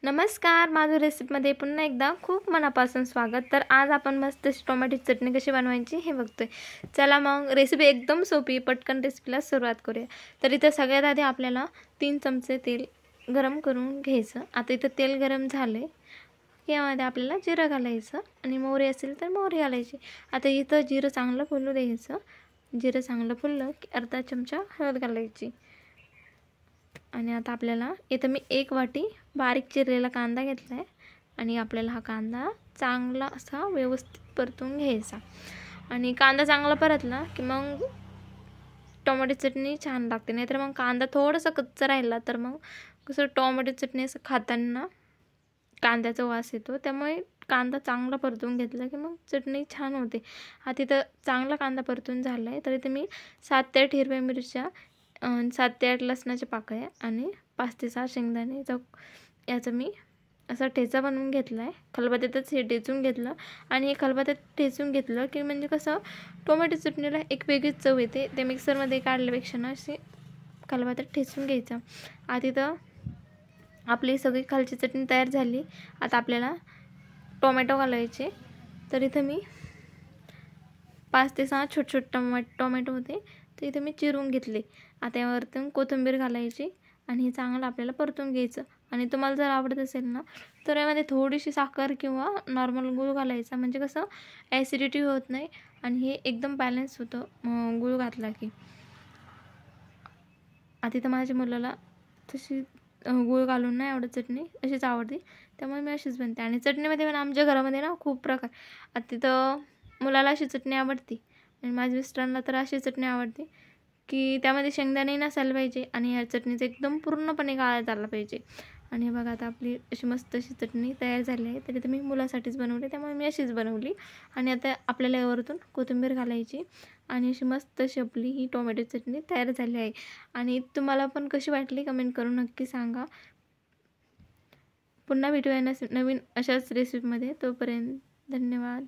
नमस्कार, माझ्या रेसिपीमध्ये पुन्हा एकदा खूप मनापासून स्वागत। तर आज आपण मस्त टोमॅटोची चटणी कशी बनवायची हे बघतोय। चला मग रेसिपी एकदम सोपी, पटकन रेसिपीला सुरुवात करूया। तर इथं सगळ्यात आधी आपल्याला 3 चमचे तेल गरम करून घ्यायचं। आता इथं तेल गरम झाले यामध्ये आपल्याला जिरं घालायचं आणि मोहरी असेल तर मोहरी घालायची। आता इथं जिरं चांगलं फुलू द्यायचं। जिरं चांगलं फुललं की अर्धा चमचा हळद घालायची। आणि आता आपल्याला इथं मी 1 वाटी बारीक चिरलेला कांदा घेतला आहे आणि आपल्याला हा कांदा चांगला असा व्यवस्थित परतून घ्यायचा। आणि कांदा चांगला परतला की मग टोमॅटो चटणी छान लागते। नाहीतर मग कांदा थोडासा कच्चा राहिला तर मग कसं टोमॅटो चटणी असं खाताना कांद्याचा वास येतो। त्यामुळे कांदा चांगला परतून घेतला की मग चटणी छान होते। आता इथं चांगला कांदा परतून झाला आहे तर इथे मी 7 ते 8 हिरव्या मिरच्या, 7 ते 8 लसणाच्या पाकळ्या आणि 5 ते 6 शेंगदाणे याचा मी असा ठेचा बनवून घेतला आहे। खलबत्त्यातच हे ठेचून घेतलं आणि हे खलबत्त्यात ठेचून घेतलं की म्हणजे कसं टोमॅटो चटणीला एक वेगळीच चव येते। ते मिक्सरमध्ये काढल्यापेक्षा ना अशी खलबत्त्यात ठेचून घ्यायचं। आता इथं आपली सगळी खालची चटणी तयार झाली। आता आपल्याला टोमॅटो घालायचे। तर इथं मी 5 ते 6 छोटे टोमॅटो होते ते इथे मी चिरून घेतले। आता यावरतून कोथिंबीर घालायची आणि हे चांगलं आपल्याला परतून घ्यायचं। आणि तुम्हाला जर आवडत असेल ना तर यामध्ये थोडीशी साखर किंवा नॉर्मल गूळ घालायचा, म्हणजे कसं ॲसिडिटी होत नाही आणि हे एकदम बॅलन्स होतं गूळ घातला की। आता इथं माझ्या मुलाला तशी गूळ घालून नाही आवडत चटणी, अशीच आवडते त्यामुळे मी अशीच बनते। आणि चटणीमध्ये पण आमच्या घरामध्ये ना खूप प्रकार। आता तिथं मुलाला अशी चटणी आवडते आणि माझ्या मिस्टरांना तर अशी चटणी आवडते की त्यामध्ये शेंगदाणे नसायला पाहिजे आणि या चटणीचं एकदम पूर्णपणे काळा झाला पाहिजे। आणि बघा आता आपली अशी मस्त अशी चटणी तयार झाली आहे। तरी तर मी मुलासाठीच बनवली त्यामुळे मी अशीच बनवली। आणि आता आपल्याला यावरतून कोथिंबीर घालायची आणि अशी मस्त अशी आपली ही टोमॅटो चटणी तयार झाली आहे। आणि तुम्हाला पण कशी वाटली कमेंट करून नक्की सांगा। पुन्हा भेटूया नवीन अशाच रेसिपीमध्ये। तोपर्यंत धन्यवाद।